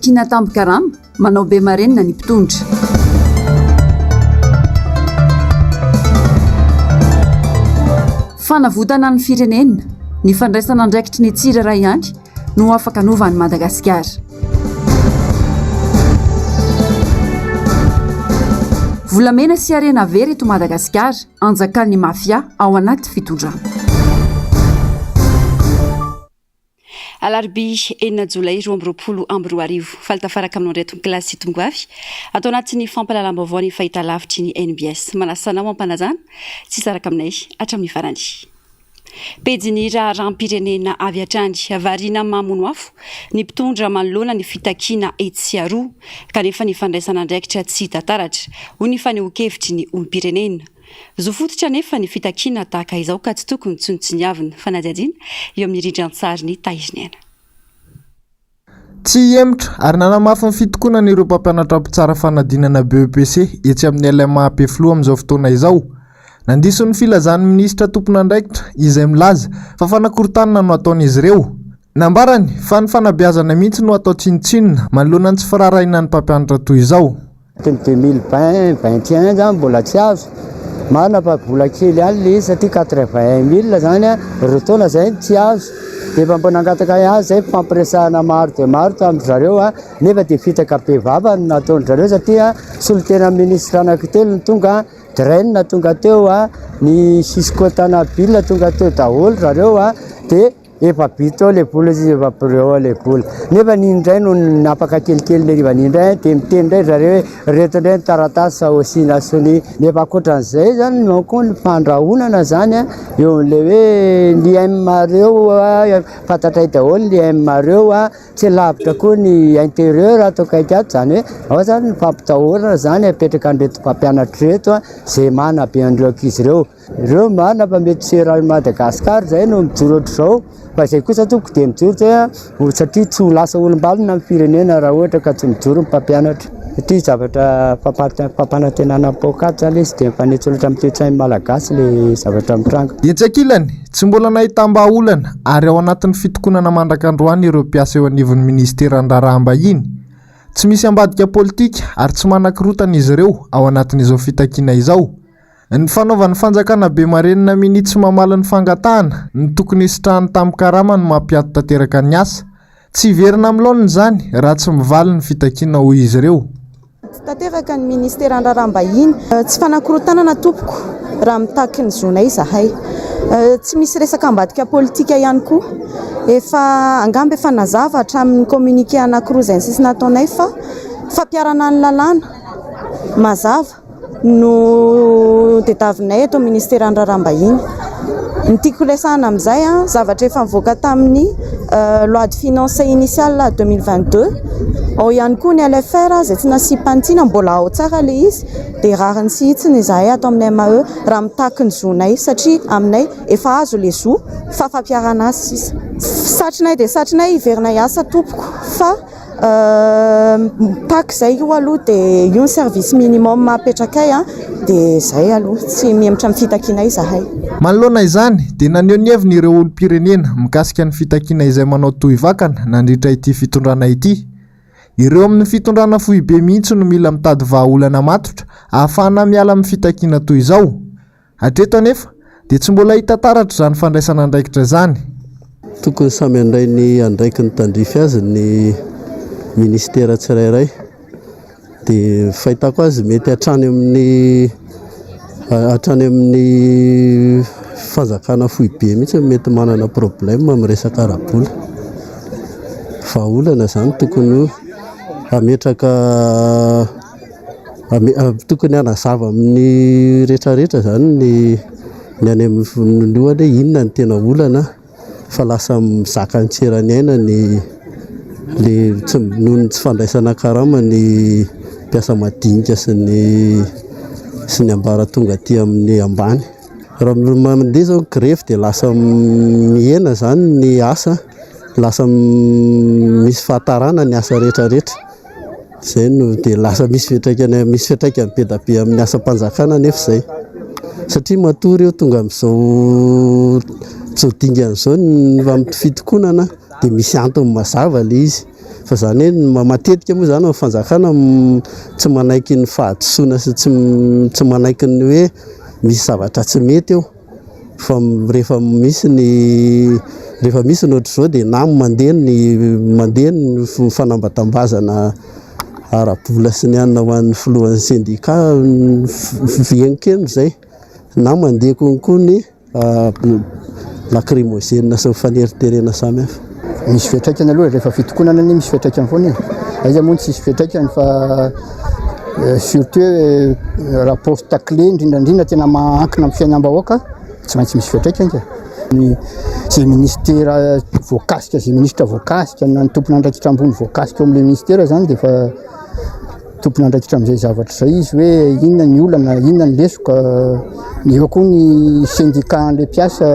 fitakiana tampikarama manao be marenina ny mpitondra. Fanavotana ny firenena ny fandraisana andraikitry ny tsirairay ihany no afaka novan'ny Madagasikara. Volamena sy arena very eto Madagasikara anjakan'ny mafia ao anaty fitondrana. Alarbi enina jolay 2024 faltafaraka amin'ny andreto kilasy tongoavy atao anatin'ny fampalalam-baovao ny fahitalavitry ny NBS manasanao ampanajana tsy saraka aminay hatramin'ny farany. Pejiny raharam-pirenena avy hatrandry avariana mamono afo ny mpitondra manoloana ny fitakiana etsiaroa kanefa ny fandraisana andraikitra tsy tataratra ho ny fanehoan-kevitry ny olom-pirenena. Zo fototra nefa ny fitakiana tahaka izao ka tsy tokony tsontsiniavina fanadihadiana eo amin'ny rindran-tsary ny Taiziniana. Tsy hemitra ary nanamafy ny fitokonana ireo mpampianatra mpitsara fanadinana BEPC etsy amin'ny LMA Peflo amin'izao fotoana izao. Nandiso ny filazan'ny minisitra tompon'andraikitra izay milaza fa fanakorontanana no ataon'izy ireo. Nambarany fa ny fanabeazana mihitsy no atao tsinotsinona manoloana ny tsy firarahina ny mpampianatra toy izao. 2021 zany mbola tsy azo. Marina fa vola kely ihany le satria 81 000 zany ireo taona zay tsy azo. Dia efa mbola nangataka azy zay fampiresahana maro dia maro tamin'ny zareo nefa dia fitaka be vava no nataon'ny zareo satria solitena ministra anankitelo ny tonga draine tonga teo ny siskotana bille tonga teo daholo zareo dia efa bitao le vola izy efa preo le vola nefa nindray no napaka kelikely le riva nindray dia miteny ndray zareo reto ndray ny taratasy saosina sony nefa ankoatran'izay zany manko ny fandrahonana zany eo le hoe ny mareo fantatray daholo ny mareo tsy lavitra koa ny intérieur atao kaikyato zany hoe ao zany ny fampitahorana zany apetraka an'reto mpampianatra reto zay mana be andreo ankizy ireo marina fa mety sera Madagasikara zay no mijoro ohatr'izao fa izay kosa toko dia mijoro zay satria tsy ho lasa olombalona amin'ny firenena raha ohatra ka tsy mijoro ny mpampianatra satria zavatra fampanantenana pôkaty zany izy dia mifanetsy olatra amin'ny toe-tsainy malagasy le zavatra mitranga. Etsakilany tsy mbola nahita-mbaolana ary ao anatin'ny fitokonana mandrakandroany ireo mpiasa eo anivon'ny ministeran'ny raharaham-bahiny. Tsy misy ambadika politika ary tsy manan-kirotana izy ireo ao anatin'izao fitakiana izao. Ny fanaovan'ny fanjakana be marenina minitsy mamala ny fangatahana ny tokony isitrahany tampikarama no mampiato tanteraka ny asa. Tsy verina amin'ny laoniny zany raha tsy mivaly ny fitakiana hoy izy ireo. Tanteraka ny ministeran'ny raharaham-bahiny tsy fanankorotanana tompoko raha mitaky ny zonay izahay. Tsy misy resaka ambadika politika ihany koa. Efa angamba efa nazava hatramin'ny communiqué anankiroa izay ny sisy nataonay fa fampiarana ny lalàna mazava no tetavinay eto ministeran'ny raharaham-bahiny. Ny tiako lesana amin'izay zavatra efa nivoaka tamin'ny loi de finance initiale 2022 ao ihany koa ny LFR izay tsy nasipantiana mbola ao tsara le izy dia rariny sy hitsiny izahay ato amin'ny MAE raha mitaky ny zonay satria aminay efa azo le zo fa fampiarana azy sisa. Satrinay dia satrinay iverinay asa tompoko fa pak zay io aloha dia io ny service minimum apetrakay dia zay aloha tsy miemitra amin'ny fitakiana izahay. Manoloana izany dia naneho ny heviny ireo olom-pirenena mikasika ny fitakiana izay manao toy vakana nandritra ity fitondrana ity. Ireo amin'ny fitondrana fohy be mihitsy no mila mitady vahaolana matotra ahafahana miala amin'ny fitakiana toy izao. Hatreto anefa dia tsy mbola hita taratra izany fandraisana andraikitra izany. Tokony samy andray ny andraiky ny tandrify azy ny ministera tsirairay dia fahitako azy mety hatrany amin'ny fanjakana fohy be mihitsy mety manana problème amin'ny resaka arabola. Vahaolana zany tokony ametraka tokony hanazava amin'ny rehetrarehetra zany ny any amin'ny lohany hoe inona ny tena olana fa lasa mizaka ny tserany aina ny noho ny tsy fandraisana karama ny mpiasa madinika sy ny ambara tonga aty amin'ny ambany. Raha mandeha zao grefy dia lasa mihena zany ny asa, lasa misy fahatarana ny asa rehetrarehetra. Zay no dia lasa misy fiantraikany be da be amin'ny asa mpanjakana nefa zay. Satria matory eo tonga amin'izao dingan'izao ny fitokonana dia misy antony mazava le izy fa zany hoe matetika moa zany fanjakana tsy manaiky ny fahadisoana sy tsy manaiky ny hoe misy zavatra tsy mety eo fa rehefa misy ny ohatr' zao dia na mandeha ny fanambatambazana ara-bola sy ny anona ho an'ny filohan'ny sendika vienikeno zay na mandeha konkoa ny lacrymogène sy mifaneriterena samy hafa. Misy fiantraikany aloha rehefa fitokonana ny misy fiantraikany foana aiza moa tsisy fiantraikany fa surtout rapporta clé indrindrandrindra tena mahankina amin'ny fiainam-bahoaka tsy maintsy misy fiantraikany ka zay ministera voakasika zay ministra voakasika na ny tompona andraikitra ambony voakasika amin'ilay ministera zany dia efa tompona andraikitra amin'izay zavatra izay izy hoe inona ny olana inona ny lesoka ny eo koa ny syndicat an'ilay mpiasa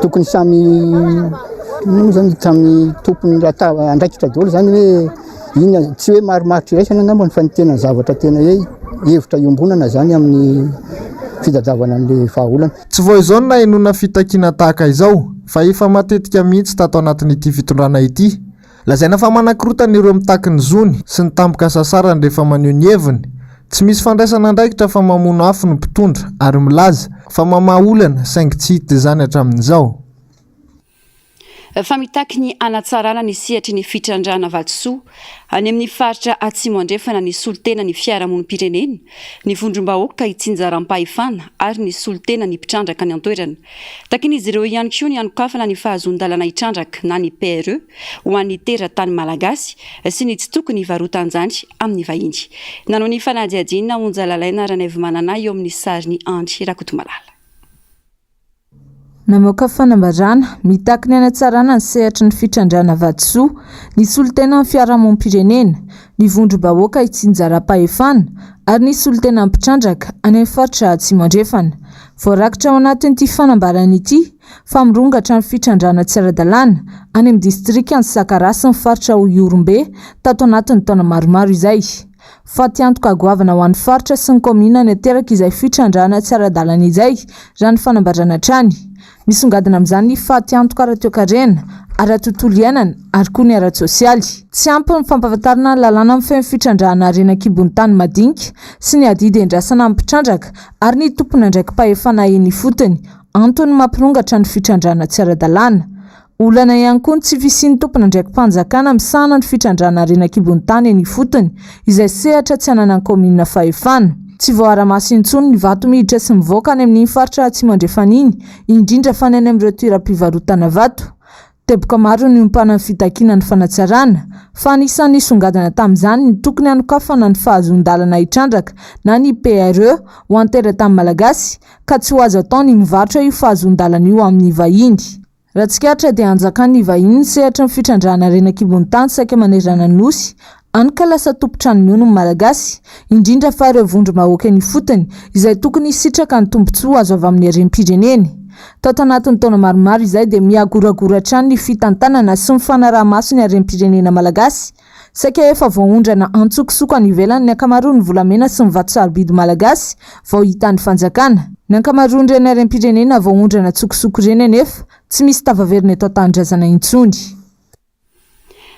tokony samy zany samy tompony raha andraikitra daholo zany hoe inona tsy hoe marimaritra iraisana nambany fa ny tena zavatra tena hoe hevitra iombonana zany amin'ny fitadiavana an'ilay vahaolana. Tsy vao izao na inona fitakiana tahaka izao fa efa matetika mihitsy tato anatin'ity fitondrana ity. Lazaina fa manakirotana ireo mitaky ny zony sy ny tampoka sasarany rehefa maneho ny heviny. Tsy misy fandraisana andraikitra fa mamono afo ny mpitondra ary milaza fa mamaha olana saingy tsy hita izany hatramin'izao. Fa mitaky ny anatsarana ny sehatry ny fitrandrana vatosoa any amin'ny faritra atsimo andrefana ny solotena ny fiarahamonim-pirenena ny vondrom-bahoaka hitsinjaram-pahefana ary ny solotena ny mpitrandraka ny antoerana takin'izy ireo ihany koa ny anokafana ny fahazon-dalana hitrandraka na ny PRE ho an'ny teratany malagasy sy ny tsy tokony hivarotan-jandry amin'ny vahiny. Nanao ny fanadihadiana onja lalaina Ranaivo Manana eo amin'ny sariny Andry Rakotomalala. Namoaka fanambarana mitaky ny anatsarana ny sehatry ny fitrandrana vatosoa ny solotena ny fiarahamonim-pirenena ny vondrom-bahoaka hitsinjaram-pahefana ary ny solotena mpitrandraka any amin'ny faritra atsimo andrefana. Voarakitra ao anatin'ity fanambarana ity fa mirongatra ny fitrandrana tsy ara-dalàna any amin'ny distrika ny Sakarasy ny faritra Oiorombe tato anatin'ny taona maromaro izay. Fa tiantoka goavana ho an'ny faritra sy ny komina ny teraka izay fitrandrana tsy ara-dalàna izay raha ny fanambarana trany. Misongadina amin'izany ny fahatiantoka ara-toekarena, ara-tontolo iainana ary koa ny ara-tsosialy. Tsy ampy ny fampahafantarana ny lalàna amin'ny fitrandrana harena-kibon'ny tany madinika sy ny adidy endrasana amin'ny mpitrandraka ary ny tompona ndraiky mpahefana eny fotony antony mampirongatra ny fitrandrana tsy ara-dalàna. Olana ihany koa ny tsy fisian'ny tompona ndraiky mpanjakana misahana ny fitrandrana harena-kibon'ny tany eny fotony izay sehatra tsy hanana ny komina fahefana. Tsy voara-maso intsony ny vato miditra sy mivoaka any amin'ny faritra atsimo andrefana iny indrindra fa ny any amin'ireo toeram-pivarotana vato. Teboka maro ny ompana ny fitakiana ny fanatsarana fa anisan'ny songadana tamin'izany ny tokony hanokafana ny fahazon-dalana hitrandraka na ny PRE ho an'ny teratany malagasy ka tsy ho azo atao ny mivarotra io fahazon-dalana io amin'ny vahiny. Raha tsikatra dia anjakan'ny vahiny ny sehatra ny fitrandrana harena-kibon'ny tany saika manerana ny nosy anka lasa tompotrano ny malagasy indrindra fa ireo vondrom-bahoaka ny fotony izay tokony hisitraka ny tombotsoa azo avy amin'ny harem-pirenena. Tato anatin'ny taona maromaro izay dia miagoragoratra ny fitantanana sy ny fanaraha-maso ny harem-pirenena malagasy saika efa voaondrana antsokosoko any ivelany ny ankamaroany volamena sy ny vato sarobidy malagasy vao hitan'ny fanjakana. Ny ankamaroany ireny harem-pirenena voaondrana tsokosoko ireny anefa tsy misy tavaverina eto an-tanindrazana intsony.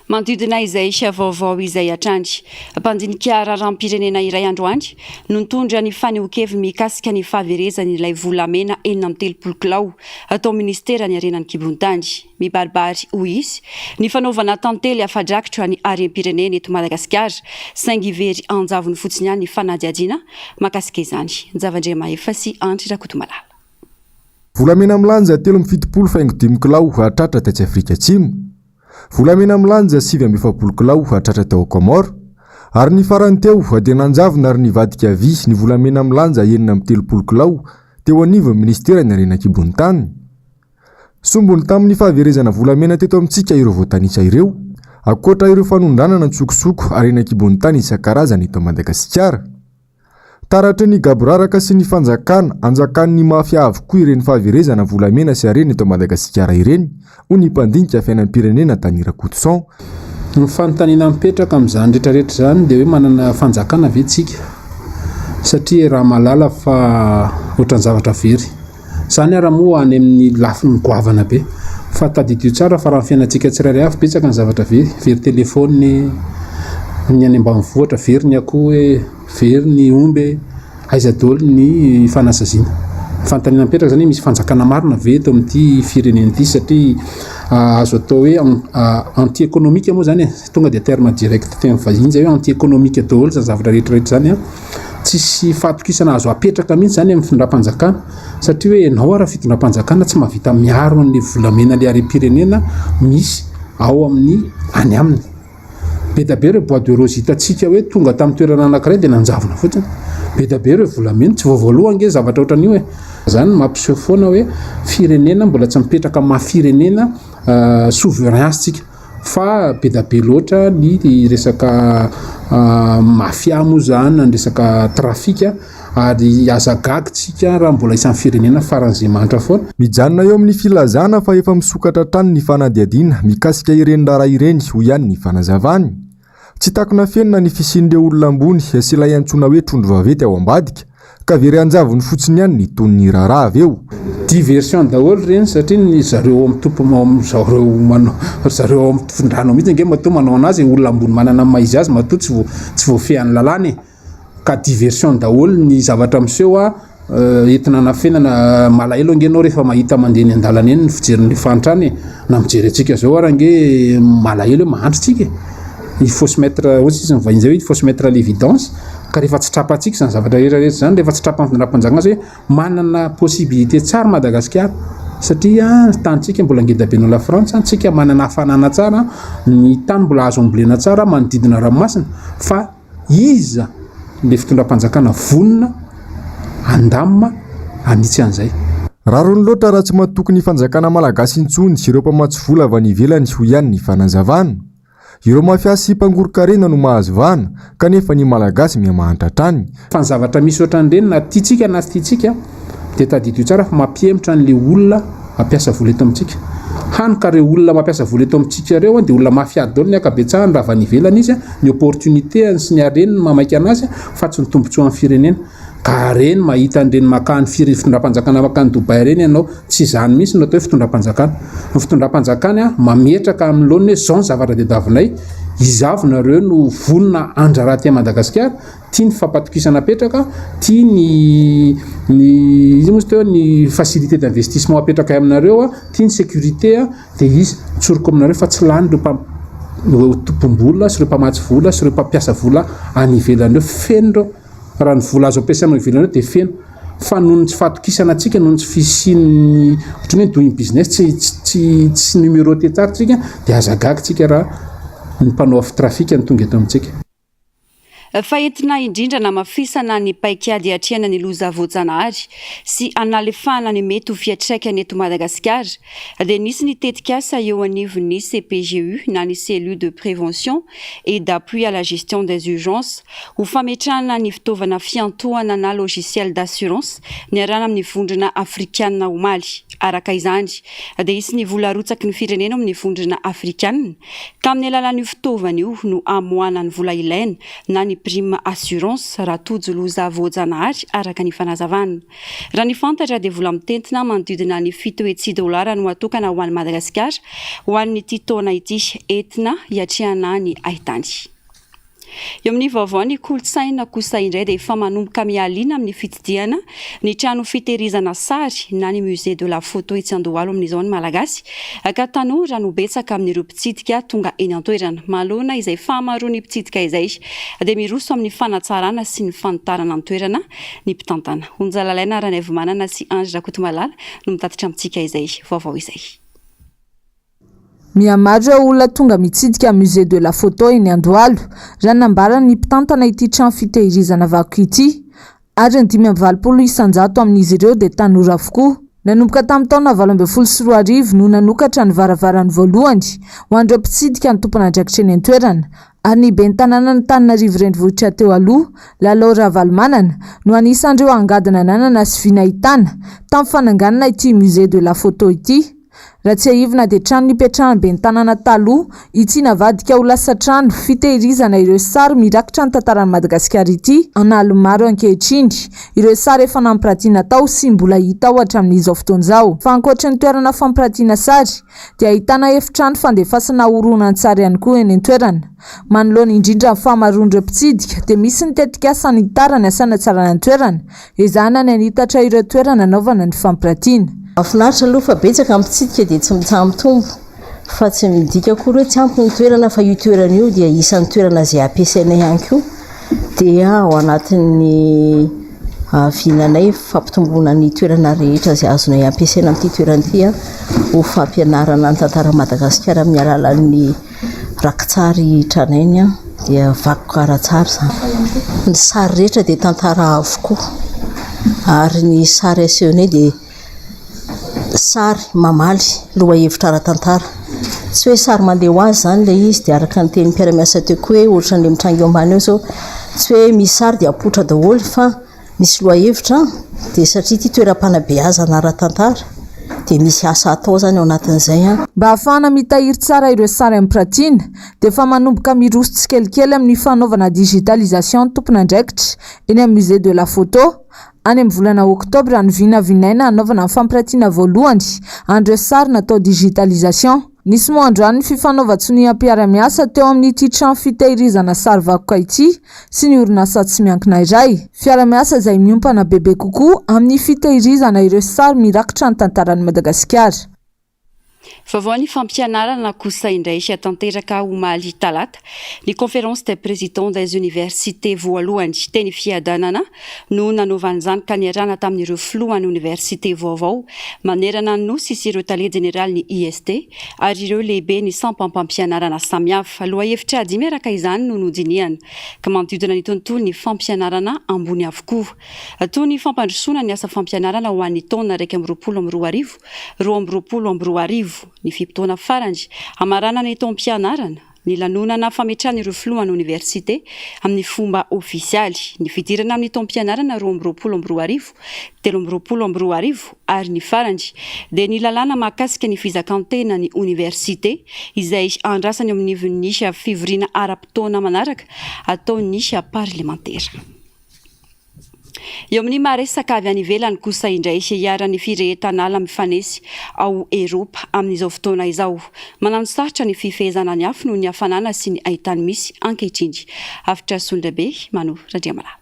Manodidina izay vaovao izay atrandry mpandinika raharam-pirenena iray androany no nitondra ny fanehoan-keviny mikasika ny fahaverezan'ilay volamena 730 kilao atao ministera ny harenan'ny kibon'ny tany. Mibaribary hoy izy ny fanaovana tantely afadrakitra ny harem-pirenena eto Madagasikara saingy very anjavony fotsiny ihany ny fanadihadiana makasika izany. Zavandre Mahefa sy Andry Rakotomalala. Volamena milanja 370 kilao atratra tetsy Afrika Atsimo. Volamena milanja 770 kilao atratra teo Komoro ary ny farany teo dia nanjavona ary nivadika avy ny volamena milanja 730 kilao teo anivon'ny ministera ny harenan-kibon'ny tany. Sombony tamin'ny fahaverezana volamena teto amintsika ireo voatanisa ireo akoatra ireo fanondranana tsokosoko harenan-kibon'ny tany isan-karazany eto Madagasikara. Taratry ny gaboraraka sy ny fanjakana anjakan'ny mafia avokoa ireny fahaverezana volamena sy harena eto Madagasikara ireny ho ny mpandinika fiainam-pirenena tany Rakotoson. Ny fanontaniana mipetraka amin'izany rehetrarehetra zany dia hoe manana fanjakana ve tsika satria raha malala fa ohatran'ny zavatra very. Zany raha moa any amin'ny lafiny goavana be fa tadidio tsara fa raha ny fiainantsika tsirairay avy betsaka ny zavatra very telefony ny any ambanivohitra, very ny akoho, very ny omby, aiza daholo ny fanasaziana. Fanontaniana mipetraka zany misy fanjakana marina ve eto amin'ity firenena ity satria azo atao hoe anti-économique moa zany tonga dia terme direct tena vahiny zay hoe anti-économique daholo zany zavatra rehetrarehetra zany tsisy fahatokisana azo apetraka mihitsy zany amin'ny fitondram-panjakana satria hoe ianao raha fitondram-panjakana tsy mahavita miaro ny volamena le harem-pirenena misy ao amin'ny any aminy. Be da be ireo bois de rose hitantsika hoe tonga tamin'ny toerana anankiray dia nanjavona fotsiny. Be da be ireo volamena tsy voavoaloha ange zavatra ohatran'io hoe zany mampiseho foana hoe firenena mbola tsy mipetraka mafirenena souverain tsika fa be da be loatra ny resaka mafia moa zany ny resaka trafika ary azagagytsika raha mbola isan'ny firenena faran'izay mantra foana. Mijanona eo amin'ny filazana fa efa misokatra trano ny fanadihadiana mikasika ireny raharaha ireny ho ihany ny fanazavany. Tsy takona fenina ny fisian'ireo olona ambony sy ilay antsoina hoe trondro vavety ao ambadika ka very anjavony fotsiny ihany ny tony raharaha avy eo. Diversion daholo reny satria ny zareo amin'ny tompo zareo amin'ny findrano mihitsy nge matoa manao anazy olona ambony manana maizy azy matoa tsy voafehan'ny lalàny ka diversion daholo ny zavatra miseho entina nafenana malahelo angenao rehefa mahita mandeha ny andalana eny ny fijerin'ny fantrany na mijery antsika zao ara nge malahelo hoe mahandro tsika il faut se mettre ohatsy izy mivahiny zay hoe il faut se mettre à l'évidence ka rehefa tsy trapatsika zany zavatra rehetrarehetra zany rehefa tsy trapany findram-panjakana azy hoe manana possibilité tsara Madagasikara satria tantsika mbola ngeda be la Frantsa tsika manana hafanana tsara ny tany mbola azo ambolena tsara manodidina ranomasina fa iza le fitondram-panjakana vonona andamina anitsy an'izay. Rarony loatra raha tsy mahatoky ny fanjakana malagasy intsony sy ireo mpamatsy vola avy any ivelany ho ihany ny fanazavana. Ireo mafiasy sy mpangorokarena no mahazo vana kanefa ny malagasy miamahantra trany. Fa ny zavatra misy ohatran'ireny na tiatsika na tsy tiatsika dia tadidio tsara fa mampiemitra an'le olona mampiasa vola eto amintsika. Hany ka ireo olona mampiasa vola eto amintsika ireo dia olona mafiady daholo ny akabetsahany raha avy any ivelany izy ny opportunité sy ny hareniny mamaika anazy fa tsy ny tombontsoa amin'ny firenena. Ka reny mahita an'ireny makany fitondram-panjakana makany Dubai reny ianao tsy izany mihitsy no atao hoe fitondram-panjakana. Ny fitondram-panjakana mametraka amin'ny laoniny hoe zao ny zavatra tadiavinay izavonareo no vonona andraraha ty Madagasikara tia ny fampatokisana petraka tia ny facilité d'investissement apetraka aminareo tia ny sécurité dia izy tsoroko aminareo fa tsy lany ireo tompom-bola sy ireo mpamatsy vola sy ireo mpampiasa vola any ivelanireo feno raha ny vola azo ampiasainao ivelanireo dia feno fa noho ny tsy fahatokisana antsika noho ny tsy fisian'ny ohatrany hoe doing business tsy numéroté tsara tsika dia azagagy tsika raha ny mpanao afy trafika ny tonga eto amintsika. Fa entina indrindra na mafisana ny paikady atriana ny loza voajanahary sy analefahana ny mety ho fiantraikany eto Madagasikara dia nisy ny tetikasa eo anivon'ny CPGU na ny cellule de prévention et d'appui à la gestion des urgences ho fametrahana ny fitaovana fiantohana na logiciel d'assurance niarana amin'ny vondrona afrikanina omaly. Araka izany dia isy ny vola rotsaky ny firenena amin'ny vondrona afrikanina ka amin'ny alalan'io fitaovana io no amoahana ny vola ilaina na ny prime assurance raha tojo loza voajanahary araka ny fanazavana. Raha ny fantatra dia vola mitentina manodidina ny $7 no atokana ho an'ny Madagasikara ho an'ity taona ity entina hiatrehana ny ahitany. Eo amin'ny vaovao ny kolontsaina kosa indray dia efa manomboka mialina amin'ny fitidihana ny trano fitehirizana sary na ny musée de la photo etsy Andohalo amin'izao ny malagasy ka tanora no betsaka amin'ireo mpitsidika tonga eny an-toerana. Mahalona izay fahamaroan'ny mpitsidika izay dia miroso amin'ny fanatsarana sy ny fanotarana ny toerana ny mpitantana. Onjalalaina Ranaivo Manana sy Ange Rakotomalala no mitatitra amintsika izay vaovao izay. Mihamaro ireo olona tonga mitsidika musée de la photo eny Andohalo raha nambara ny mpitantana ity trano fitehirizana vakoka ity ary ny 520 isan-jato amin'izy ireo dia tanora avokoa. Nanomboka tamin'ny taona 2024 no nanokatra ny varavarany voalohany ho an'ireo mpitsidika ny tompon'andraikitra eny an-toerana ary ny ben'ny tanàna ny Antananarivo renivohitra teo aloha Lalao Ravalomanana no anisan'ireo angadina nanana sy vinahitana tamin'ny fananganana ity musée de la photo ity. raha tsy aivina dia trano nipetrahany be ny tanàna taloha itsy navadika ho lasa trano fitehirizana ireo sary mirakitra ny tantaran'i Madagasikara ity analo maro ankehitriny. Ireo sary efa nampiratiana tao sy mbola hita ao hatramin'izao fotoana izao. Fa ankoatra ny toerana fampiratiana sary dia ahitana efitrano fandefasana horonan-tsary ihany koa eny an-toerana. Manoloana indrindra ny fahamaroan'ireo mpitsidika dia misy ny tetika sanitara ny asana tsarana ny toerana ezahana ny anitatra ireo toerana anaovana ny fampiratiana. Mahafinaritra aloha fa betsaka amin'ny mpitsidika dia tsy mitsambitombo fa tsy midika koa hoe tsy ampy ny toerana fa io toerana io dia isan'ny toerana izay ampiasaina ihany koa dia ao anatin'ny vinanay fampitomboana ny toerana rehetra izay azonay ampiasaina amin'ity toerana ity ho fampianarana ny tantara Madagasikara amin'ny alalan'ny rakitsary tranainy dia vakoka ara-tsara zany. Ny sary rehetra dia tantara avokoa ary ny sary asehonay dia sary mamaly loha hevitra ara-tantara. Tsy hoe sary mandeha ho azy zany ilay izy dia araka ny tenin'ny mpiara-miasa teo koa hoe ohatra n'ilay mitrangy eo ambany eo zao tsy hoe misy sary dia apotra daholo fa misy loha hevitra dia satria ity toeram-panabeazana ara-tantara dia misy asa atao zany ao anatin'izay. Mba ahafahana mitahiry tsara ireo sary ampirantiana dia efa manomboka miroso tsikelikely amin'ny fanaovana digitalisation tompona andraikitra eny amin'ny musée de la photo. Any amin'ny volana oktobra ny vinavinaina anaovana ny fampirantiana voalohany an'ireo sary natao digitalisation. Nisy moa androany ny fifanaovan-tsony mpiara-miasa teo amin'ity trano fitehirizana sary vakoka ity sy ny orinasa tsy miankina iray. Fiara-miasa izay miompana bebe kokoa amin'ny fitehirizana ireo sary mirakitra ny tantaran'i Madagasikara. Vaovao ny fampianarana kosa indray sy tanteraka omaly talata ny conférence des présidents des universités voalohany teny fiadanana no nanovan'izany ka niarahana tamin'ireo filohan'ny université vaovao manerana ny nosy sy ireo tale général ny IST ary ireo lehibe ny sampampampianarana samihafa. Aloha hevitra ady miaraka izany no nodiniana ka manodidina ny tontolo ny fampianarana ambony avokoa. Toy ny fampandrosoana ny asa fampianarana ho an'ny taona 2024 2025 ny fipitoana farany amarana ny taom-pianarana ny lanonana fametrahana ireo filohan'ny université amin'ny fomba ofisialy ny fidirana amin'ny taom-pianarana 2024 2025 ary ny farany dia ny lalàna mahakasika ny fizakantena ny université izay andrasany amin'ny nisy fivoriana ara-potoana manaraka atao nisy parlementaire. Eo amin'ny maresaka avy any ivelany kosa indray hiaran'ny firehetanala mifanesy ao Eropa amin'izao fotoana izao. Manano sarotra ny fifehezana ny afo noho ny hafanana sy ny ahitany misy ankehitriny. Afitra Sondrabe Mano Randriamala.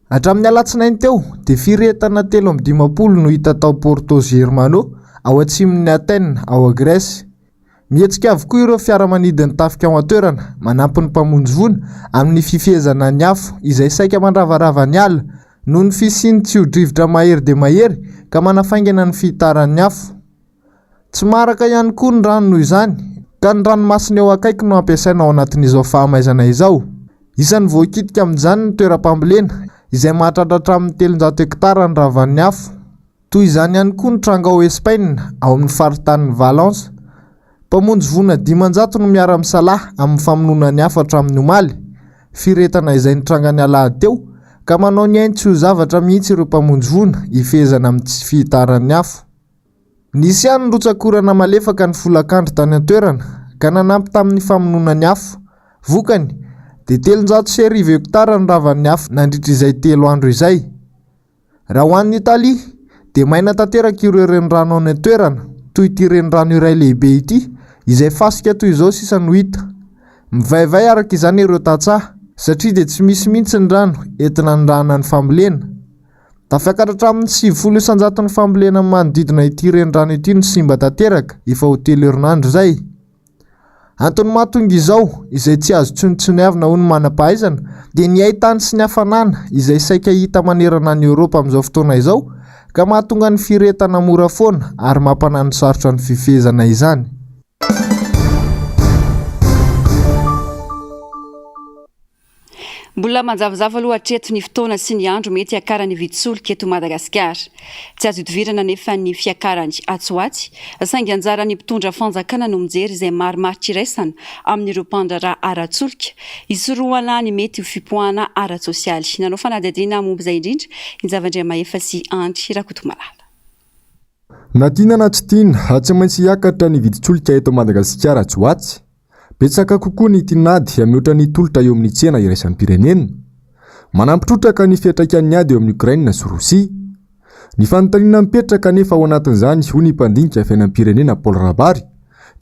Hatramin'ny alatsinainy teo dia firehetana 350 no hita tao Porto Germano ao atsimon'ny Athènes ao Grèce. Mihetsika avokoa ireo fiaramanidiny tafika ao an-toerana manampy ny mpamonjy voana amin'ny fifehezana ny afo izay saika mandravarava ny ala noho ny fisiany tsy hodrivotra mahery dia mahery ka manafaingana ny fitaran'ny afo. Tsy maraka ihany koa ny rano noho izany ka ny ranomasina eo akaiky no ampiasaina ao anatin'izao fahamaizana izao. Isan'ny voakitika amin'izany ny toeram-pambolena izay mahatratra amin'ny 300 hektara ny ravan'ny afo. Toy izany ihany koa ny tranga ao Espagne ao amin'ny faritanin'ny Valence. Mpamonjy voana 500 no miara-misalaha amin'ny famonoana ny afo hatramin'ny omaly. Firetana izay nitrangany alahady teo ka manao ny ainy tsy ho zavatra mihitsy ireo mpamonjy voana hifehezana amin'ny tsy fihitaran'ny afo. Nisy ihany ny rotsakorana malefaka ny folakandro tany an-toerana ka nanampy tamin'ny famonoana ny afo. Vokany dia 310 hektara ny ravan'ny afo nandritra izay 3 andro izay. Raha ho an'ny Italia dia maina tanteraka ireo renirano ao an-toerana toy ity renirano iray lehibe ity izay fasika toy izao sisa no hita. Mivaivay araka izany ireo tantsaha satria dia tsy misy mihitsy ny rano entina nirahana ny fambolena. Tafiakatra hatramin'ny 700 isanjato ny fambolena manodidina ity renirano ity no simba tanteraka efa ho 3 herinandro izay. Antony mahatonga izao izay tsy azo tsonitsoniavina ho ny manam-pahaizana dia ny haitany sy ny hafanana izay saika hita manerana ny Eoropa amin'izao fotoana izao ka mahatonga ny firetana mora foana ary mampanano sarotra ny fifehezana izany. Mbola manjavazava aloha hatreto ny fotoana sy ny andro mety hakarany vitsolika eto Madagasikara. Tsy azo idivirana nefa ny fiakarany atsoatsy saingy anjara ny mpitondra fanjakana no mijery izay marimaritra iraisana amin'ireo mpandraraha ara-tsolika hisorohana ny mety ho fipoahana ara-tsosialy. Nanao fanadihadiana momba izay indrindra ny zavandray mahefa sy Andry Rakotomalala. Na tiana na tsy tiana tsy maintsy hiakatra ny viditsolika eto Madagasikara tsy ho atsy. Betsaka kokoa ny tinady mihoatra ny tolotra eo amin'ny tsena iraisam pirenena. Manampitrotraka ny fiantraikan'ny ady eo amin'ny Ukraine sy Rosia. Ny fanontaniana mipetraka nefa ao anatin'izany ho ny mpandinika fiainam-pirenena Paul Rabary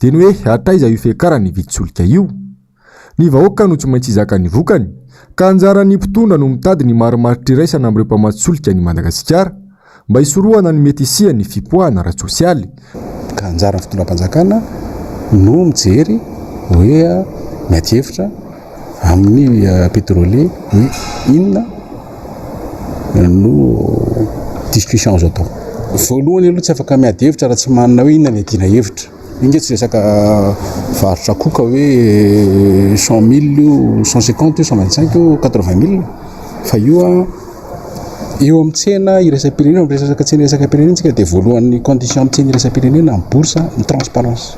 dia ny hoe hataiza io fiakarany ny viditsolika io. Ny vahoaka no tsy maintsy hizaka ny vokany ka anjaran'ny mpitondra no mitady ny marimaritra iraisana amin'ireo mpamatsy-solika ny Madagasikara mba hisorohana ny mety hisian'ny fipoahana ara-tsosialy. Ka anjaran'ny fitondram-panjakana no mijery hoe miady hevitra amin'ny pétrolier hoe inona no discussion azo atao. Voalohany aloha tsy afaka miady hevitra raha tsy manana hoe inona ny adina hevitra. Inge tsy resaka varotra koka hoe 100 000 io 150 io 125 io 80 000 fa io eo amin'ny tsena iraisam-pirenena resaka tsena iraisam-pirenena tsika dia voalohany condition amin'ny tsena iraisam-pirenena amin'ny boursa ny transparence.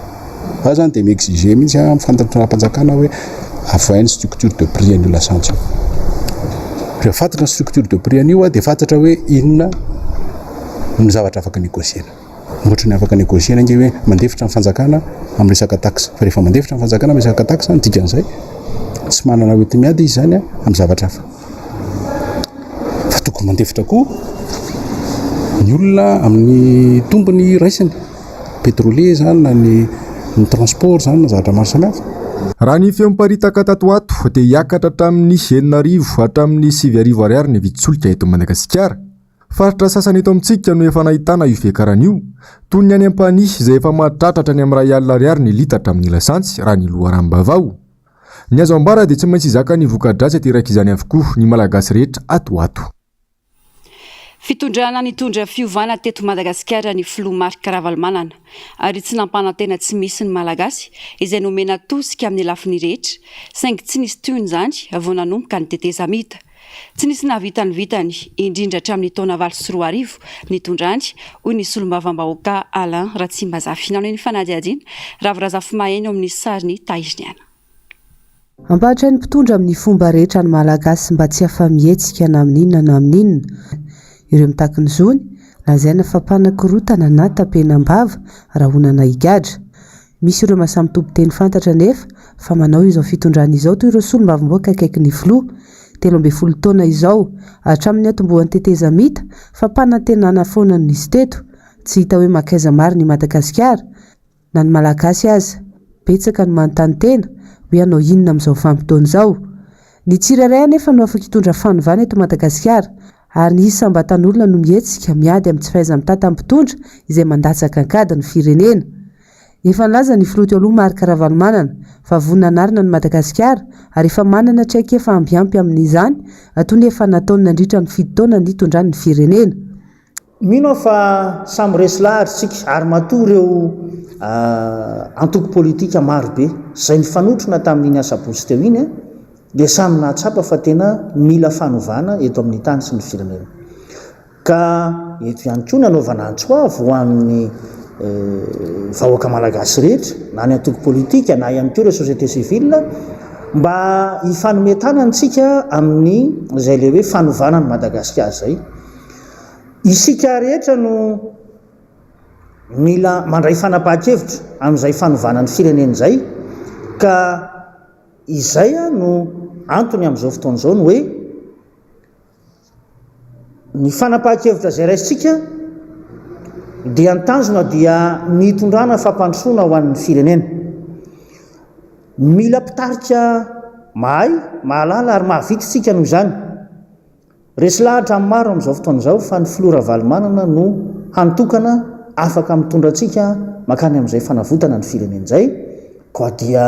Fa zany dia mi-exiger mihitsy amin'ny fitondram-panjakana hoe avoainy structure de prix an'io lasantsy. Rehefa fantatra ny structure de prix an'io dia fantatra hoe inona ny zavatra afaka négociena. Ohatra ny afaka négociena inge hoe mandefitra ny fanjakana amin'ny resaka taxe. Fa rehefa mandefitra ny fanjakana amin'ny resaka taxe ny dikan'izay tsy manana hoe miady izy zany amin'ny zavatra hafa. Fa tokony mandefitra koa ny olona amin'ny tombony raisiny pétrolier zany na ny transport zany na zavatra maro samihafa. Raha ny feom-paritaka tato ato dia hiakatra hatramin'ny 9,000 hatramin'ny 7,000 ariary ny viditsolika eto Madagasikara. Faritra sasany eto amintsika no efa nahitana io fiakarana io, toy ny any Ampanihy izay efa mahatratra ny amin'ny 2 ariary ny litatra amin'ny lasantsy raha ny loharambavao. Ny azo ambara dia tsy maintsy hizaka ny voka-dratsy ateraky izany avokoa ny malagasy rehetra ato. Fitondrana nitondra fiovana teto Madagasikara ny filoha Marc Ravalomanana ary tsy nampanantena tsy misy ny malagasy izay nomena tosika amin'ny lafiny rehetra saingy tsy nisy toy izany vao nanomboka ny teteza mita. Tsy nisy navita ny vitany indrindra hatramin'ny taona 2024 nitondrany hoy ny solombavam-bahoaka Alain Ratsimbazafi. Nanao ny fanadihadiana Ravirazafi Maheny eo amin'ny sariny Taiziniana. Ampahatra ny mpitondra amin'ny fomba rehetra ny malagasy mba tsy hafa-mihetsika na amin'inona na amin'inona. Ireo mitaky ny zony lazaina fa mpanakorotana na tapenam-bava raha honana higadra. Misy ireo mahasamy tompon-teny fantatra nefa fa manao izao fitondrana izao toy ireo solombavam-bahoaka akaiky ny filoha 13 taona izao hatramin'ny atombohan'ny teteza mita fa mpanantenana foana nisy teto tsy hita hoe makaiza maro ny Madagasikara na ny malagasy aza. Betsaka ny manontany tena hoe anao inona amin'izao vanim-potoana izao. Ny tsirairay anefa no afaka hitondra fanovana eto Madagasikara ary ny isam-batan'olona no mihetsika miady amin'ny tsy fahaiza-mitata mpitondra izay mandatsaka ankady ny firenena. Efa nilaza ny filoha teo aloha Marc Ravalomanana fa voninanarina ny Madagasikara ary efa manana traika efa ambiampy amin'izany toy ny efa nataony nandritra ny 7 taona nitondrany ny firenena. Mino fa samy resy lahatra tsika ary matoa ireo antoko politika maro be izay nifanotrona tamin'iny asa-bosy teo iny dia samy nahatsapa fa tena mila fanovana eto amin'ny tany sy ny firenena. Ka eto ihany koa nanaovana antsoavo ho amin'ny vahoaka malagasy rehetra na ny antoko politika na ihany koa ireo société civile mba hifanometana antsika amin'ny izay le hoe fanovana ny Madagasikara zay. Isika rehetra no mila mandray fanapahan-kevitra amin'izay fanovana ny firenena izay ka izay no antony amin'izao fotoana izao ny hoe ny fanapahan-kevitra izay raisitsika dia nitanjona dia nitondrana fampandrosoana ho an'ny firenena. Mila mpitarika mahay, mahalala ary mahavititsika noho izany. Resy lahatra amin'ny maro amin'izao fotoana izao fa ny filoha Ravalomanana no hantokana afaka mitondra antsika makany amin'izay fanavotana ny firenena izay koa dia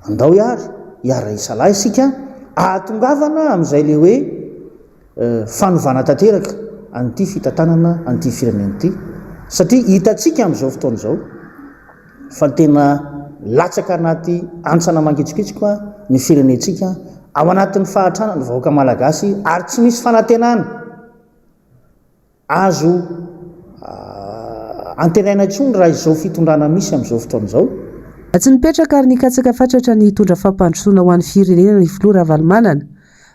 andao hiara isalahy isika ahatongavana amin'izay le hoe fanovana tanteraka an'ity fitantanana an'ity firenena ity. Satria hitatsika amin'izao fotoana izao fa tena latsaka anaty antsana mangitsokitsika ny firenentsika ao anatin'ny fahatrana ny vahoaka malagasy ary tsy misy fanantenana azo antenaina intsony raha izao fitondrana misy amin'izao fotoana izao. Tsy nipetraka ary nikatsaka fatratra ny hitondra fampandrosoana ho an'ny firenena ny filoha Ravalomanana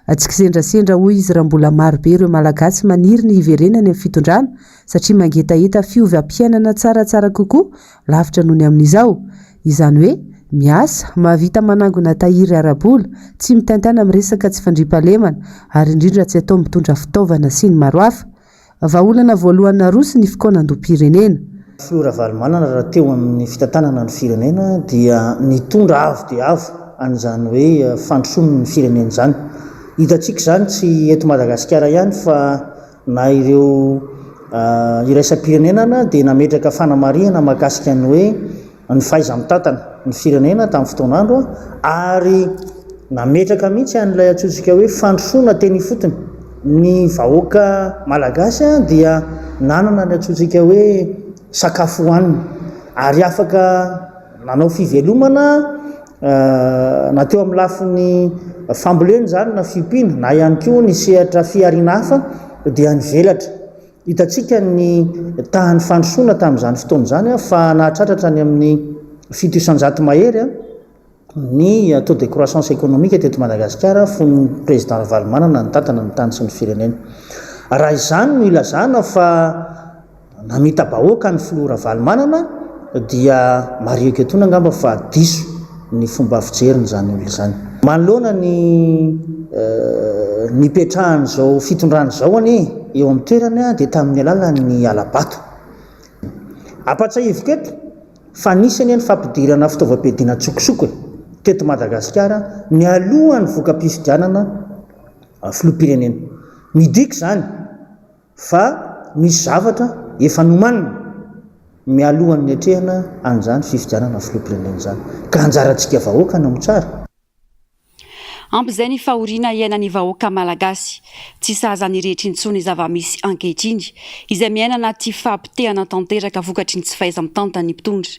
Atsikizendrazendra hoy izy raha mbola marobe ireo malagasy maniry ny hiverenany amin'ny fitondrana satria mangetaheta fiovy ampiainana tsaratsara kokoa lavitra noho ny amin'izao. Izany hoe miasa mahavita manangona tahiry arabola tsy mitaintana amin'ny resaka tsy fandriampahalemana ary indrindra tsy atao mitondra fitaovana sy ny maro hafa. Vahaolana voalohany roso ny fikonan-dom-pirenena. Filoha Ravalomanana raha teo amin'ny fitantanana ny firenena dia nitondra avo dia avo an'izany hoe fandrosoana ny firenena izany. Hitantsika izany tsy eto Madagasikara ihany fa na ireo iraisam-pirenenana dia nametraka fanamarihana mahakasika ny hoe ny fahaiza-mitantana ny firenena tamin'ny fotoan'andro ary nametraka mihitsy an'ilay antsointsika hoe fandrosoana teny fotony. Ny vahoaka malagasy dia nanana ny antsointsika hoe sakafo hohanina ary afaka nanao fivelomana na teo amin'ny lafiny fambolena zany na fiompiana na ihany koa ny sehatra fiariana hafa dia nivelatra. Hitantsika ny tahan'ny fandrosoana tamin'izany fotoana izany fa nahatratratra ny amin'ny 700 mahery ny taux de croissance économique teto Madagasikara fon'ny président Ravalomanana ny tantana ny tany sy ny firenena. Raha izany no ilazana fa namita-bahoaka ny filoha Ravalomanana dia marioko etona angamba fa diso ny fomba fijeriny zany olo izany. Manoloana ny nipetrahany zao fitondrany zao anie eo amin'ny toerany dia tamin'ny alalan'ny alabato. Apatsahiviko eto fa nisany ny fampidirana fitaovam-piadiana tsokosoko teto Madagasikara ny alohan'ny voka-pifidianana filoham-pirenena. Midika zany fa misy zavatra efa nomanina mialohan'ny atrehana an'izany fifidianana filoham-pirenena izany ka anjarantsika vahoaka no tsara. Ampizay ny fahoriana iainan'ny vahoaka malagasy tsy sahazany rehetra intsony zava-misy ankehitriny izay miaina anaty fahampitehana tanteraka vokatry ny tsy fahaiza-mitantana ny mpitondra.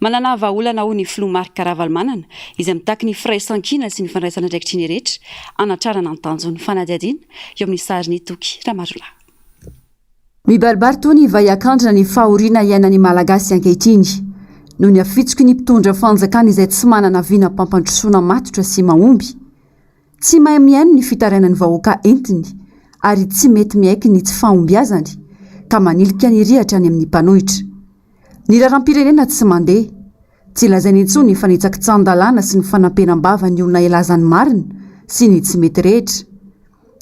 Manana vahaolana ho ny filoha Marc Ravalomanana izay mitaky ny firaisan-kina sy ny fandraisana andraikitry ny rehetra anatrarana ny tanjon'ny fanadihadiana eo amin'ny sariny Toky Ramarola. Mibaribary toy ny vaiakandrina ny fahoriana iainan'ny malagasy ankehitriny noho ny afitsoko ny mpitondra fanjakana izay tsy manana viana mpampandrosoana matotra sy mahomby. Tsy mahay miaino ny fitarainan'ny vahoaka entiny ary tsy mety miaiky ny tsy fahombiazany ka manilika ny rihatra any amin'ny mpanohitra. Ny raram-pirenena tsy mandeha, tsy lazainy intsony fa nitsakitsan-dalàna sy ny fanampenam-bava ny olona ilazany marina sy ny tsy mety rehetra.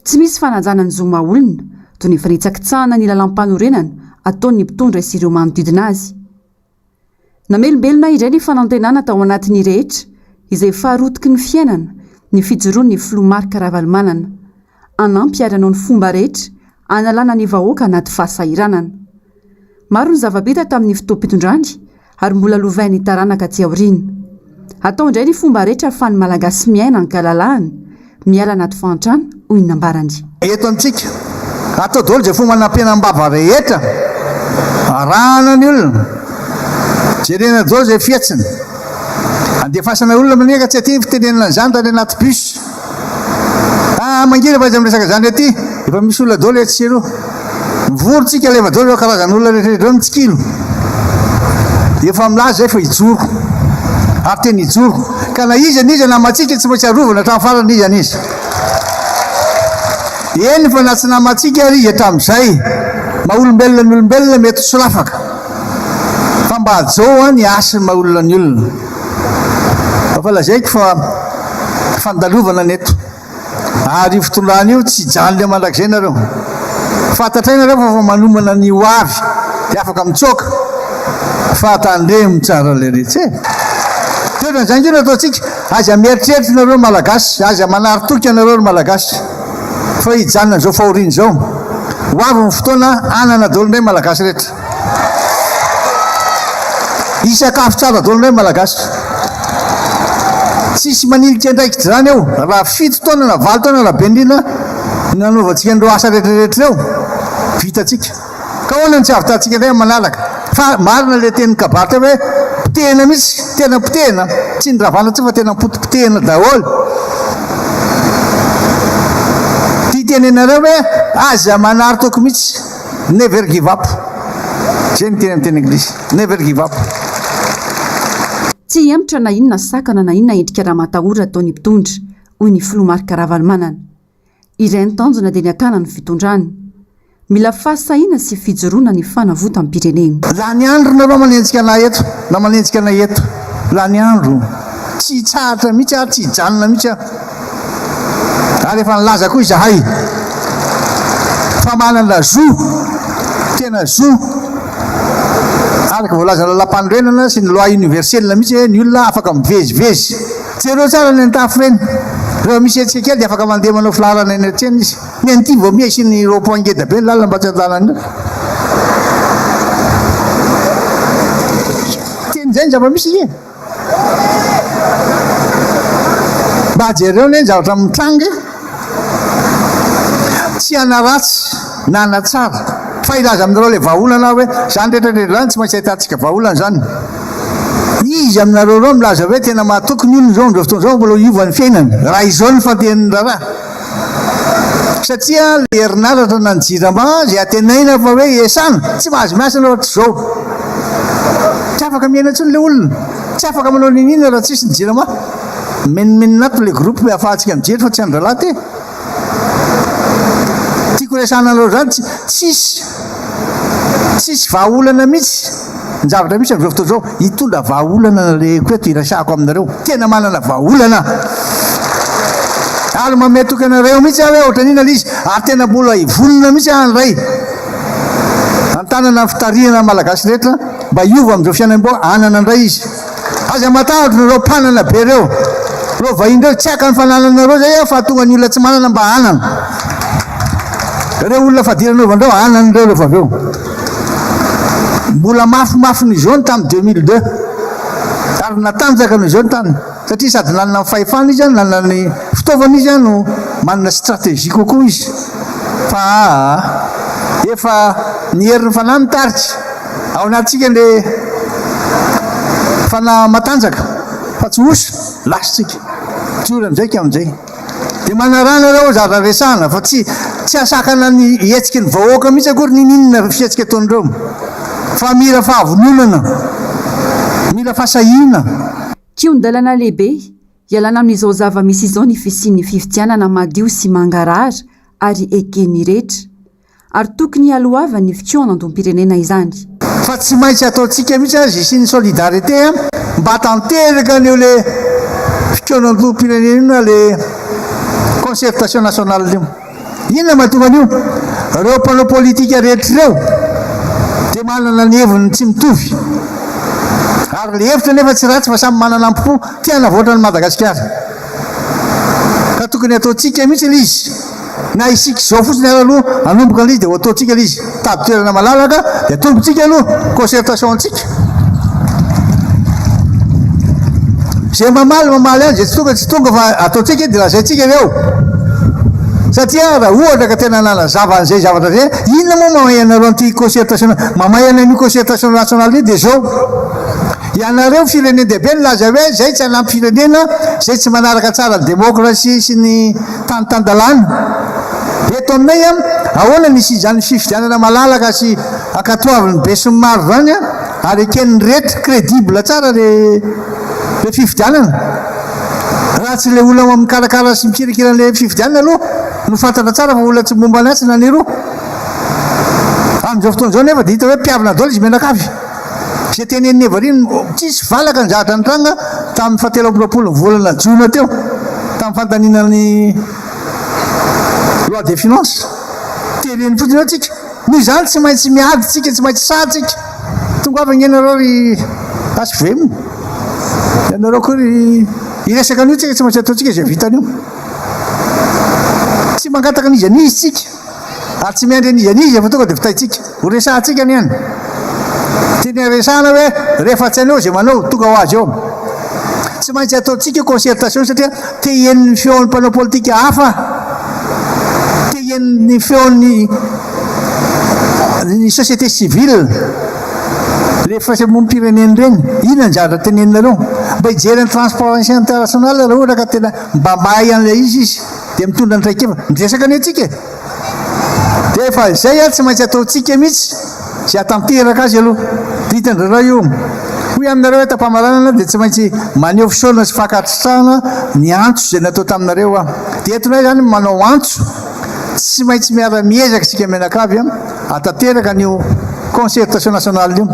Tsy misy fanajana ny zoma olona toy ny fanitsakitsahana ny lalam-panorenana ataon'ny mpitondra sy ireo manodidina azy. Namelombelona indray ny fanantenana tao anatin'ny rehetra izay faharotiky ny fiainana ny fijoroan'ny filoha Marc Ravalomanana anampy ary anao ny fomba rehetra analana ny vahoaka anaty fahasahiranana. Maro ny zava-bita tamin'ny fotoam-pitondrany ary mbola lovain'ny taranaka aty aoriana. Atao indray ny fomba rehetra ahafahan'ny malagasy miaina ankalalahany miala anaty fahantrana hoy ny nambarany. Eto amintsika atao daholo izay fomba nampenam-bava rehetra arahana ny olona jerena daholo izay fiatsiny andefasana olona maneka tsy aty fitenenana izany tany anaty bus. Mangira fa izy amin'ny resaka izany aty efa misy olona daholo etsy ero mivorontsika leva daholo eo karazana olona rehetra mitsikilo efa milaza zay fa hijoro ary teny hijoro ka na izy anizy namatsika tsy maintsy arovana hatramin'ny farany izy anizy. Eny fa na tsy namatsika ary izy hatramin'izay maha-olombelona ny olombelona mety sorafaka fa mba hajao ny asany maha-olona ny olona. Fa lazaiko fa fandalovana neto ary fitondrana io tsy janonle mandrakizay nareo fantatraina reo fa manomana ny hoavy dia afaka mitsoka fa tandremo tsara le rehetra toerana zany keo ataontsika aza mieritreritra nareo malagasy aza manaritoky anareo ry malagasy fa hijanona zao fahoriana zao hoavy ny fotoana anana daholo indray malagasy rehetra isakafo tsara daholo indray malagasy tsisy manilika andraikitra zany eo raha 7 taona na 8 taona raha bendrina nanaovantsika andreo asa rehetrarehetra eo vitatsika ka hoanany tsy avitantsika indray manalaka fa marina le teny kabatra hoe potehina mihitsy tena potehina tsy nyravana tsy fa tena potipotehina daholo. Ty tenenareo hoe aza manary toko mihitsy never give up zay ny teny amin'ny teny anglisy never give up. Tsy hiembotra na inona sakana na inona endrika raha matahora ataon'ny mpitondra hoy ny filoha Marc Ravalomanana. iray ny tanjona dia ny akana ny fitondrany mila fahasahiana sy fijoroana ny fanavota amin'ny pirenena laha ny andro nareo manenjika anahy eto na manenjika anay eto laha ny andro tsy tsahatra mihitsy ary tsy hijanona mihitsy ary efa nilaza koa izahay fa manana zo tena zo araka voalazana lam-panorenana sy ny loi universel mihitsy ny olona afaka mivezivezy tsy reo tsara ny antafo reny reo misy etsika kely dia afaka mandeha manao filarana eny atreny izy ny an'ity vao miesy ny roapongeda be ny lalina mba tsy adalana ten'izay ny zava-misy izy mba ajereo ny zavatra mitrangy tsy anaratsy na anatsara fa ilaza aminareo le vahaolana hoe zany rehetrarehetra zany tsy maintsy ahitantsika vahaolana zany izy aminareo reo milaza hoe tena mahatokony olona zao ndreo fotoana zao mbola iovan'ny fiainana raha izao ny fantehan'ny raharaha satria le herinaratra na nijirama zay atenaina fa hoe esana tsy mahazo miasa anao tsy zao tsy afaka miaina ntsony le olona tsy afaka manao ninina raha tsisy nijirama menimeninato le groupe hoe afahantsika mijery fa tsy andralahy te tiako resana anareo zany tsisy vahaolana mihitsy ny zavatra misy am'izao fotoana zao hitondra vahaolana le koeto irasako aminareo tena manana vahaolana ary mametoky anareo mihitsy hoe ohatra nina le izy ary tena mbola hivolona mihitsy any ray antanana fitariana malagasy rehetra mba iova am'izao fiainam-bo anana andray izy aza matahotra nareo mpanana be reo reo vahindreo tsy aka ny fanananareo zay fa tonga ny olona tsy manana mba anana reo olona fadiran'ovandreo ananareo rehefa avy eo mbola mafimafy ny zao ny tamin'ny 2002 ary natanjaka ny zao ny tany satria sady nanana ny fahefana izy any nanana ny fitaovana izy any no manana stratégie kokoa izy fa efa ny herin'ny fanahy mitaritra ao anatsika le fanahy matanjaka fa tsy osa lasitsika tsory am'izay amin'izay dia manarana reo zara resahana fa tsy asakana ny etsika ny vahoaka mihitsy akory nininona fietsika ataon'ireo fa mira fahavononana mila fahasahiana kion-dalana lehibe ialana amin'izao zava-misy izao ny fisian'ny fifidianana madio sy mangarahara ary ekeny rehetra ary tokony aloava ny fikoanandom-pirenena izany fa tsy maintsy ataontsika mihitsy azy sy ny solidarité mba tanteraka an'eo le fikoanandom-pirenena le concertation nationale io inona mahatonga an'io reo mpanao politika rehetra reo dia manana ny heviny tsy mitovy ary le hevitra nefa tsy ratsy fa samy manana ampo tiana voatra ny Madagasikara ka tokony ataontsika mihitsy le izy na isika zao fotsiny ary aloha anomboka an'izy dia ho ataontsika le izy tady toerana malalaka dia atombotsika aloha concertation antsika zay mamaly any zay tsy tonga fa ataontsika dia lazaintsika reo satria raha ohatra ka tena nanazava an'izay zavatra zay inona moa mamay anareo an'ity concertation mamay an'io concertation nationale io dia zao ianareo firenena-dehibe nilaza hoe zay tsy hanampy firenena zay tsy manaraka tsara ny démocratie sy ny tanytandalana eto aminay ahoana nisy izany fifidianana malalaka sy ankatoavin'ny be sy ny maro zany ary eken'ny rehetra crédible tsara le fifidianana raha tsy le olona mikarakara sy mikirakiran'le fifidianana aloha no fantatra tsara fa olona tsy momba anatsy na nero amin'izao fotoana zao nefa dia hita hoe mpiavina dolo izy menakavy zay tenen'ny evariny tsisy valaka ny zahatra ny tranga tamin'ny fahatelo amby roapolo ny volana jona teo tamin'ny fandaninan'ny loi des finances teneny fotsiny eo tsika noho izany tsy maintsy miady tsika tsy maintsy satsika tonga avy ngenareo ry asy vemony ianareo koa ry iresaka an'io tsika tsy maintsy ataontsika izay vitan'io tsy mangataka an'izy anizy tsika ary tsy miandry an'izy anizy fa tonga dia vitaitsika ho resahantsika ny any teny resahana hoe rehefa tsy aneo zay manao tonga ho azy eo tsy maintsy ataontsika concertation satria te hien'ny feon'ny mpanao politika hafa te hien'ny feon'ny société civile rehefa mompireneny reny inona ny zavatra teneninareo mba hijery ny transparence international raha ohatra ka tena mba mahay an'ilay izy dia mitondra ny traikefa miresaka any atsika dia efa izay tsy maintsy ataontsika mihitsy zay atanteraka azy aloha ditandrarao io hoy aminareo hoe tampamaranana dia tsy maintsy maneho fisaona sy fakatritrahana ny antso zay natao taminareo dia etonay zany manao antso tsy maintsy miara-miezaka sika menakavy atateraka nio concertation nationale io.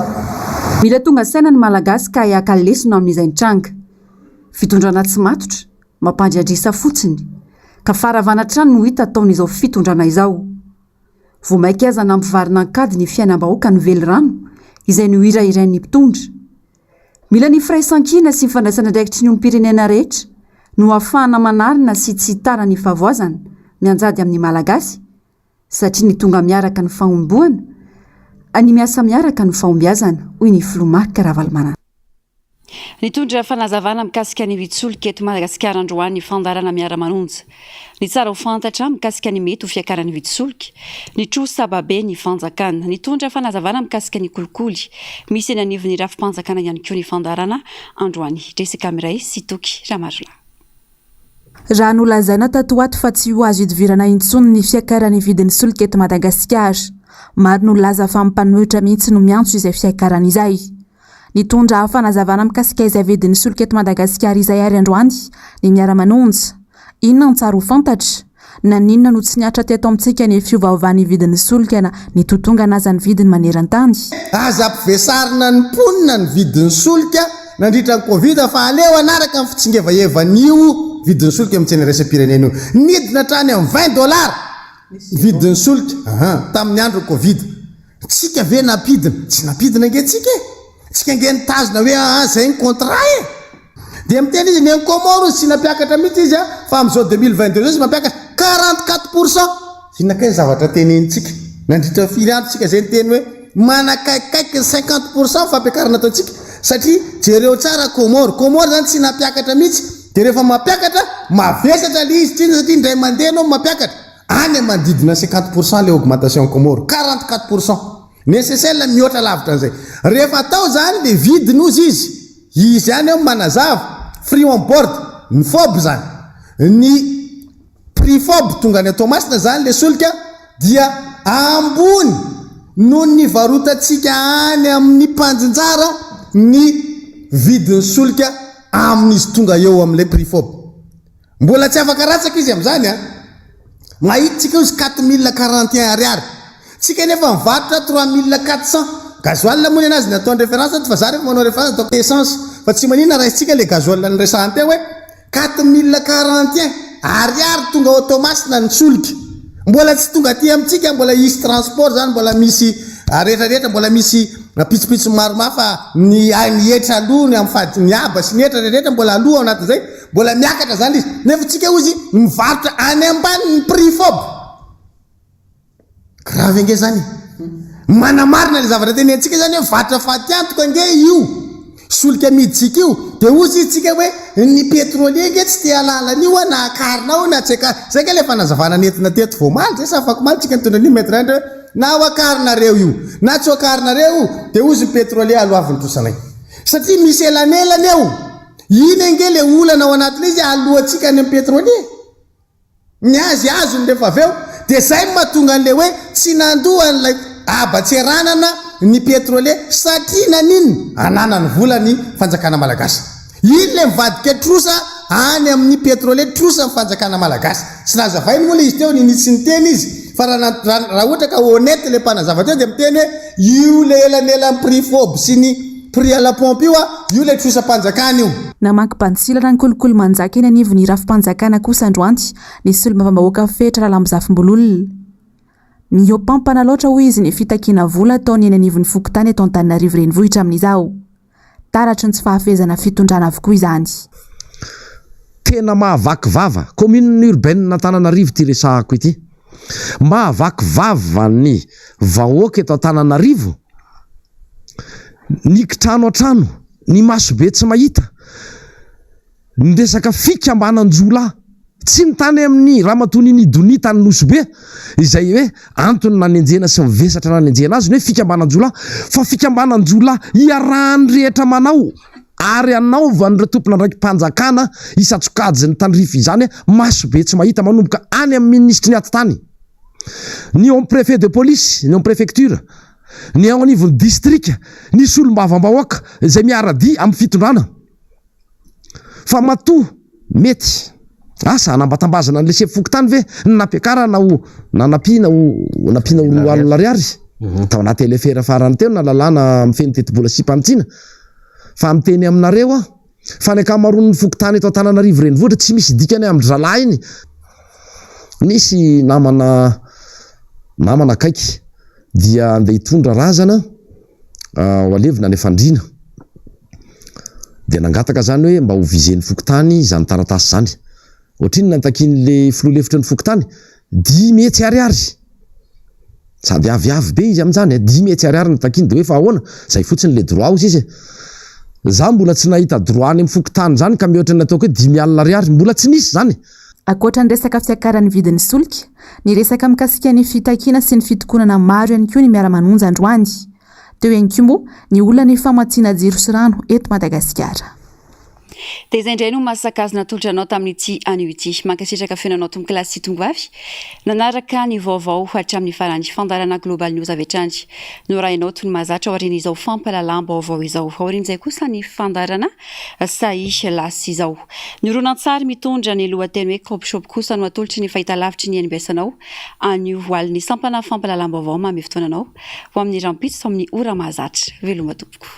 Mila tonga saina ny malagasy ka hiaka-lesona amin'izay nitranga. Fitondrana tsy matotra, mampandriandrisa fotsiny, ka faravana-trano no hita ataon'izao fitondrana izao. Vomaika aza nampivarina ankady ny fiainam-bahoaka ny velorano izay no hira irain'ny mpitondra. Mila ny firaisan-kina sy ny fandraisana andraikitry ny ompirenena rehetra no ahafahana manarina sy tsy hitara ny favoazana mianjady amin'ny malagasy satria ny tonga miaraka ny fahomboana any miasa miaraka ny fahombiazana hoy ny Filomarika Ravalomanana. Nitondra fanazavana mikasika ny vitsolika eto Madagasikara androany ny fandarana miara-manonja. Ny tsara ho fantatra mikasika ny mety ho fiakaran'ny vitsolika, ny tro sababe ny fanjakana. Nitondra fanazavana mikasika ny kolikoly, misy eny anivon'ny rafi-panjakana ihany koa ny fandarana androany. Jessica Miray sy Toky Ramarona. Raha nolazaina tato ato fa tsy ho azo idivirana intsony ny fiakaran'ny vidin'ny solika eto Madagasikara. Maro no laza fa mimpanohitra mihitsy no miantso izay fiakarana izay. Nitondra fanazavana mikasika izay vidin'ny solika eto Madagasikara izay ary androany ny miara-manonja. Inona no tsara ho fantatra? Na ninona no tsy niatra teto amintsika ny fiovaovan'ny vidin'ny solika na ny totongana aza ny vidiny maneran-tany. Aza ampivesaarina ny mponina ny vidin'ny solika nandritra ny Covid fa aleo anaraka amin'ny fitsingevaevan'io vidin'ny solika amin'ny tsena raisam-pirenena io. Nidina hatrany amin'ny $20 vidin'ny solika tamin'ny andro Covid. Tsika ve napidina? Tsy napidina nge tsika e. Tsika nge nitazona hoe zay ny contrat e. Dia miteny izy ny Comore sy napiakatra mihitsy izy fa amin'izao 2022 izy mapiakatra 44%. Inona zavatra tenenitsika nandritra firy andro tsika zay ny teny hoe manakaikaiky 50% fampiakarana ataontsika satria jereo tsara Comore zany tsy napiakatra mihitsy dia rehefa mapiakatra mavesatra le izy triny satria indray mandeha anao mapiakatra any manodidina 50% le augmentation Comore 44%. Nécessaire mihoatra lavitra an'izay. Rehefa atao zany le vidiny ozy izy zany ao manazava free on board ny fob zany ny prix fob tonga ny Tomasina zany le solika dia ambony noho ny varotatsika any amin'ny mpanjinjara ny vidiny solika amin'izy tonga eo amin'ilay prix fob. Mbola tsy afaka ratsaka izy amin'izany mahitsika izy 4041 ariary. Tsika nefa mivarotra 3400 gasoil moa anazy natao ny référence fa za refa manao référence atao essence fa tsy manina raisitsika le gasoil ny resahante hoe 4041 ariary tonga automasina ny solika. Mbola tsy tonga aty amintsika mbola isy transport zany mbola misy rehetrarehetra mbola misy pitsopitso maromaro fa ny etra aloha ny amin'ny fady ny aba sy ny etra rehetra mbola aloha ao anatin'izay mbola miakatra zany izy nefa tsika ozy mivarotra any ambany ny prix fob. Grave nge zany manamarina le zavatra teny antsika zany hoe vatra fatiantoka nge io solika miditsika io dia ozy itsika hoe ny pétrolier nge tsy te alalan'io na akarinao na tsy akary zay ke le fanazavana nentina teto voamaly zay sa afaka maly tsika mitondra ny metra andro na ho akarinareo io na tsy ho akarinareo dia ozy pétrolier alohaviny trosanay satria misy elanelany eo. Iny nge le olana ao anatin'izy alohantsika ny pétrolier ny azy azony rehefa aveo dia zay mahatonga an'le hoe tsy nandohan'ilay abatseranana ny pétrolier satria naniny ananany vola ny fanjakana malagasy. Iny le mivadika trosa any amin'ny pétrolier trosa ny fanjakana malagasy. Tsy nazavainy moa le izy teo ninitsy ny teny izy fa raha ohatra ka honnête le mpanazava teo dia miteny hoe io le elanelan'ny prix fob sy ny prix à la pompe io le trosa mpanjakana io. Namaky-pansilana ny kolokolo manjaka eny anivon'ny rafi-panjakana kosa androany nisy olom-bavam-bahoaka fetra raha lamozafim-bololona. Miompampana loatra hoy izy ny fitakiana vola ataony eny anivon'ny fokotany eto Antananarivo renivohitra amin'izao. Taratry ny tsy fahafezana fitondrana avokoa izany. Tena mahavaky vava commune urbaine Antananarivo ty resahako ity. Mahavaky vava ny vahoaka eto Antananarivo. Ny kitrano an-trano, ny masobe tsy mahita. Ny resaka fikambanan-jola tsy nitany amin'ny ramatony ny donita ny nosobe izay hoe antony nanenjena sy mivesatra nanenjena azy hoe fikambanan-jola fa fikambanan-jola iarahany rehetra manao ary anaovany ireo tompona ndraiky mpanjakana isatsokajy ny tandrify izany masobe tsy mahita manomboka any amin'ny ministry ny atitany. Ny homme préfet de police, ny homme préfecture, ny ao anivon'ny district, ny solombavam-bahoaka izay miaradi amin'ny fitondrana. Fa matoa mety asa anambatambazana n'le sefokotany ve nampiakarana nampiana roa ariary tao anaty elefera farany teo na lalàna mifeny tetibola sipantsina fa miteny aminareo a fa ny akamaroan'ny fokotany eto Antananarivo renivohitra tsy misy dikany amin'ny zalahy iny nisy namana akaiky dia andeha hitondra razana ho alevina ny fandriana dia nangataka zany hoe mba ho vizen'ny fokotany zany taratasy zany ohatriny nantakin'le filoalefitra ny fokotany 10 metsy ariary sady aviavy be izy amin'izany 10 metsy ariary nantakiny dia hoe fa ahoana zay fotsiny le droit ozy izy za mbola tsy nahita droit any amin'ny fokotany zany ka mihoatra ny ataoko hoe 10 alina ariary mbola tsy nisy zany. Akoatra ny resaka fiakaran'ny vidin'ny solika, ny resaka mikasika ny fitakiana sy ny fitokonana maro ihany koa ny miara-manonja androany. Teo ihany koa moa ny olona ny famatsiana jiro sy rano eto Madagasikara. Dia izay indray no masakazona tolotranao tamin'ity anio ity. Mankasitraka fiainanao tomboklasy tongavy nanaraka ny vaovao hatramin'ny farany fandarana Global News avy hatrany norainao toy ny mahazatra aorian'izao fampalalam-baovao izao. Aorian'izay kosa ny fandarana Sahy Lasy izao. Ny horonan-tsary mitondra ny lohateny hoe Kopshop kosa no atolotry ny fahitalavitry ny NBS-anao anio hoalin'ny sampana fampalalam-baovao mamy fotoananao ho amin'ny rampitso amin'ny ora mahazatra. Veloma tompoko.